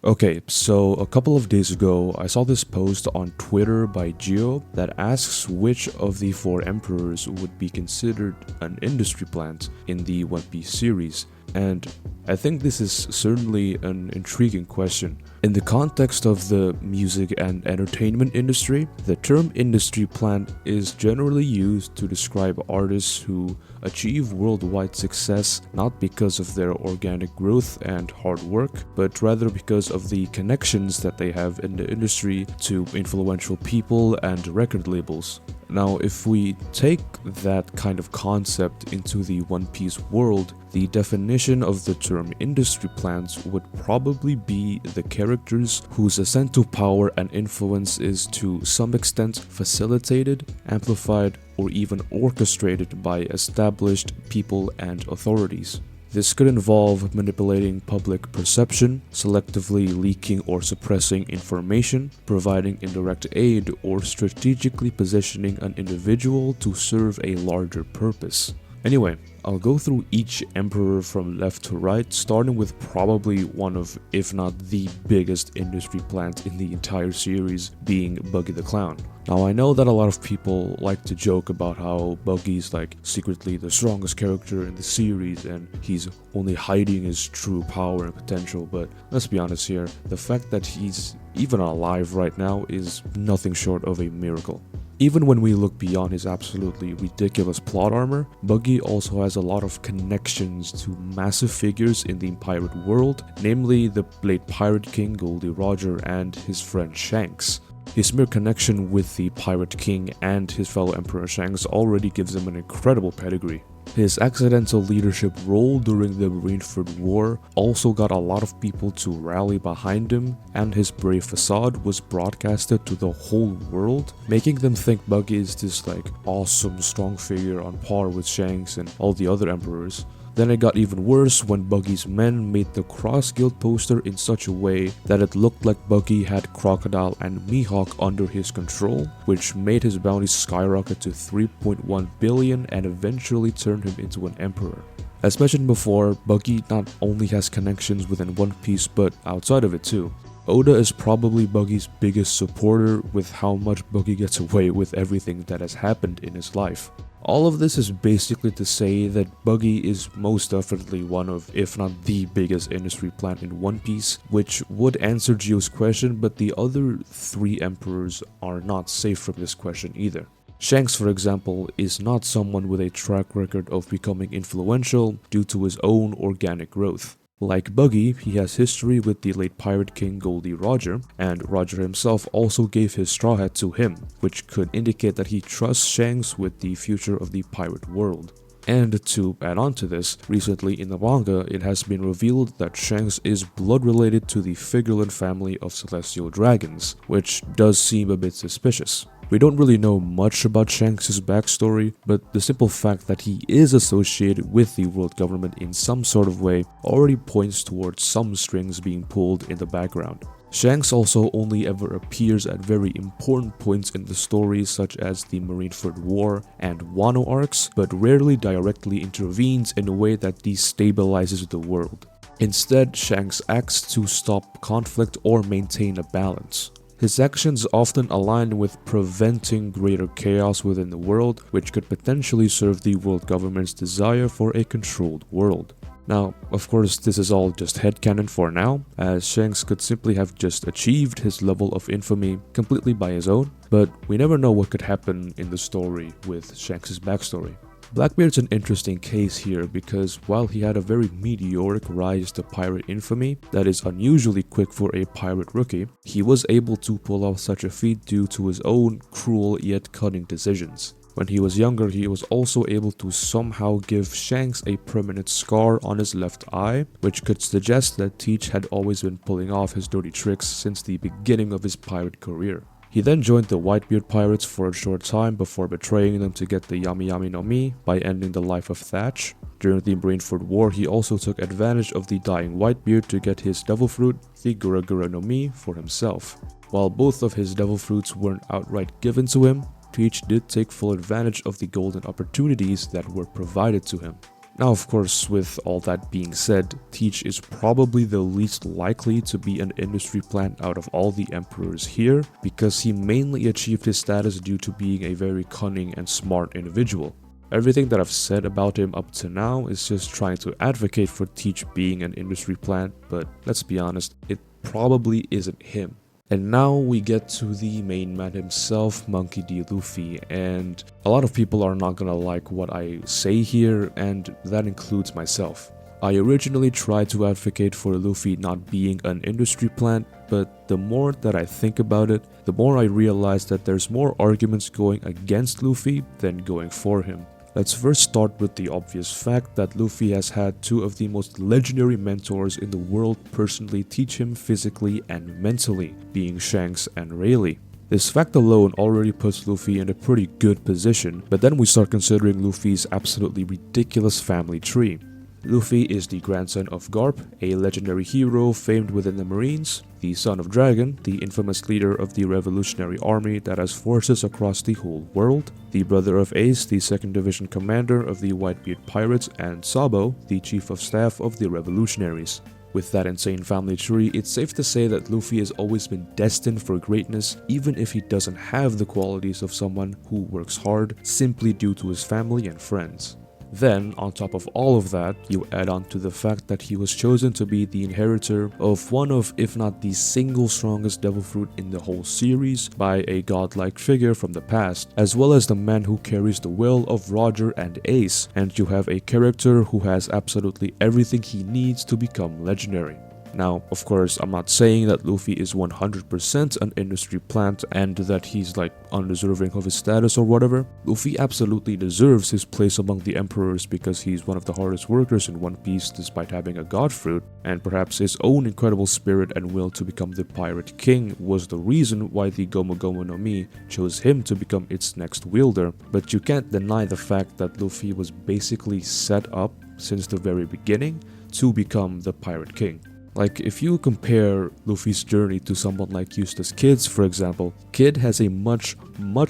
Okay, so a couple of days ago, I saw this post on Twitter by Gio that asks which of the four emperors would be considered an industry plant in the One Piece series, and I think this is certainly an intriguing question. In the context of the music and entertainment industry, the term industry plant is generally used to describe artists who achieve worldwide success not because of their organic growth and hard work, but rather because of the connections that they have in the industry to influential people and record labels. Now, if we take that kind of concept into the One Piece world, the definition of the term industry plants would probably be the characters whose ascent to power and influence is to some extent facilitated, amplified, or even orchestrated by established people and authorities. This could involve manipulating public perception, selectively leaking or suppressing information, providing indirect aid, or strategically positioning an individual to serve a larger purpose. Anyway, I'll go through each emperor from left to right, starting with probably one of, if not the biggest industry plant in the entire series, being Buggy the Clown. Now, I know that a lot of people like to joke about how Buggy's like secretly the strongest character in the series and he's only hiding his true power and potential, but let's be honest here, the fact that he's even alive right now is nothing short of a miracle. Even when we look beyond his absolutely ridiculous plot armor, Buggy also has a lot of connections to massive figures in the pirate world, namely the late Pirate King Goldie Roger and his friend Shanks. His mere connection with the Pirate King and his fellow Emperor Shanks already gives him an incredible pedigree. His accidental leadership role during the Marineford War also got a lot of people to rally behind him, and his brave facade was broadcasted to the whole world, making them think Buggy is this like awesome strong figure on par with Shanks and all the other emperors. Then it got even worse when Buggy's men made the Cross Guild poster in such a way that it looked like Buggy had Crocodile and Mihawk under his control, which made his bounty skyrocket to 3.1 billion and eventually turned him into an emperor. As mentioned before, Buggy not only has connections within One Piece but outside of it too. Oda is probably Buggy's biggest supporter with how much Buggy gets away with everything that has happened in his life. All of this is basically to say that Buggy is most definitely one of, if not the biggest industry plant in One Piece, which would answer Gio's question, but the other three emperors are not safe from this question either. Shanks, for example, is not someone with a track record of becoming influential due to his own organic growth. Like Buggy, he has history with the late Pirate King Goldie Roger, and Roger himself also gave his straw hat to him, which could indicate that he trusts Shanks with the future of the pirate world. And to add on to this, recently in the manga, it has been revealed that Shanks is blood related to the Figureland family of celestial dragons, which does seem a bit suspicious. We don't really know much about Shanks' backstory, but the simple fact that he is associated with the world government in some sort of way already points towards some strings being pulled in the background. Shanks also only ever appears at very important points in the story such as the Marineford War and Wano arcs, but rarely directly intervenes in a way that destabilizes the world. Instead, Shanks acts to stop conflict or maintain a balance. His actions often align with preventing greater chaos within the world, which could potentially serve the world government's desire for a controlled world. Now, of course, this is all just headcanon for now, as Shanks could simply have just achieved his level of infamy completely by his own, but we never know what could happen in the story with Shanks' backstory. Blackbeard's an interesting case here because while he had a very meteoric rise to pirate infamy that is unusually quick for a pirate rookie, he was able to pull off such a feat due to his own cruel yet cunning decisions. When he was younger, he was also able to somehow give Shanks a permanent scar on his left eye, which could suggest that Teach had always been pulling off his dirty tricks since the beginning of his pirate career. He then joined the Whitebeard pirates for a short time before betraying them to get the Yami Yami no Mi by ending the life of Thatch. During the Marineford War, he also took advantage of the dying Whitebeard to get his devil fruit, the Gura Gura no Mi, for himself. While both of his devil fruits weren't outright given to him, Teach did take full advantage of the golden opportunities that were provided to him. Now, of course, with all that being said, Teach is probably the least likely to be an industry plant out of all the emperors here, because he mainly achieved his status due to being a very cunning and smart individual. Everything that I've said about him up to now is just trying to advocate for Teach being an industry plant, but let's be honest, it probably isn't him. And now we get to the main man himself, Monkey D. Luffy, and a lot of people are not gonna like what I say here, and that includes myself. I originally tried to advocate for Luffy not being an industry plant, but the more that I think about it, the more I realize that there's more arguments going against Luffy than going for him. Let's first start with the obvious fact that Luffy has had two of the most legendary mentors in the world personally teach him physically and mentally, being Shanks and Rayleigh. This fact alone already puts Luffy in a pretty good position, but then we start considering Luffy's absolutely ridiculous family tree. Luffy is the grandson of Garp, a legendary hero famed within the Marines, the son of Dragon, the infamous leader of the Revolutionary Army that has forces across the whole world, the brother of Ace, the 2nd Division commander of the Whitebeard Pirates, and Sabo, the chief of staff of the Revolutionaries. With that insane family tree, it's safe to say that Luffy has always been destined for greatness, even if he doesn't have the qualities of someone who works hard simply due to his family and friends. Then, on top of all of that, you add on to the fact that he was chosen to be the inheritor of one of, if not the single strongest devil fruit in the whole series by a godlike figure from the past, as well as the man who carries the will of Roger and Ace, and you have a character who has absolutely everything he needs to become legendary. Now, of course, I'm not saying that Luffy is 100% an industry plant and that he's like undeserving of his status or whatever. Luffy absolutely deserves his place among the emperors because he's one of the hardest workers in One Piece despite having a god fruit, and perhaps his own incredible spirit and will to become the Pirate King was the reason why the Gomu Gomu no Mi chose him to become its next wielder. But you can't deny the fact that Luffy was basically set up since the very beginning to become the Pirate King. Like, if you compare Luffy's journey to someone like Eustace Kid's, for example, Kid has a much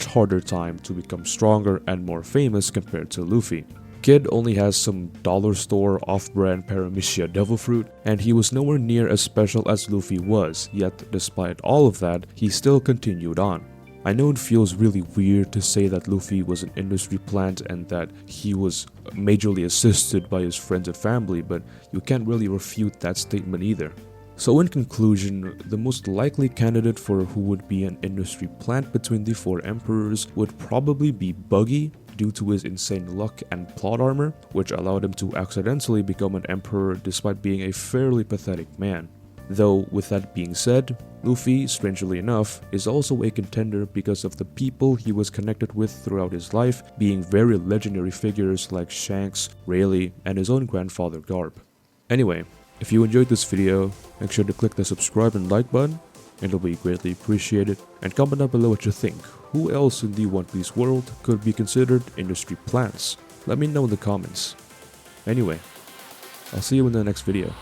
harder time to become stronger and more famous compared to Luffy. Kid only has some dollar store off-brand Paramecia devil fruit, and he was nowhere near as special as Luffy was, yet despite all of that, he still continued on. I know it feels really weird to say that Luffy was an industry plant and that he was majorly assisted by his friends and family, but you can't really refute that statement either. So in conclusion, the most likely candidate for who would be an industry plant between the 4 emperors would probably be Buggy, due to his insane luck and plot armor, which allowed him to accidentally become an emperor despite being a fairly pathetic man. Though, with that being said, Luffy, strangely enough, is also a contender because of the people he was connected with throughout his life, being very legendary figures like Shanks, Rayleigh, and his own grandfather Garp. Anyway, if you enjoyed this video, make sure to click the subscribe and like button, it'll be greatly appreciated, and comment down below what you think. Who else in the One Piece world could be considered industry plants? Let me know in the comments. Anyway, I'll see you in the next video.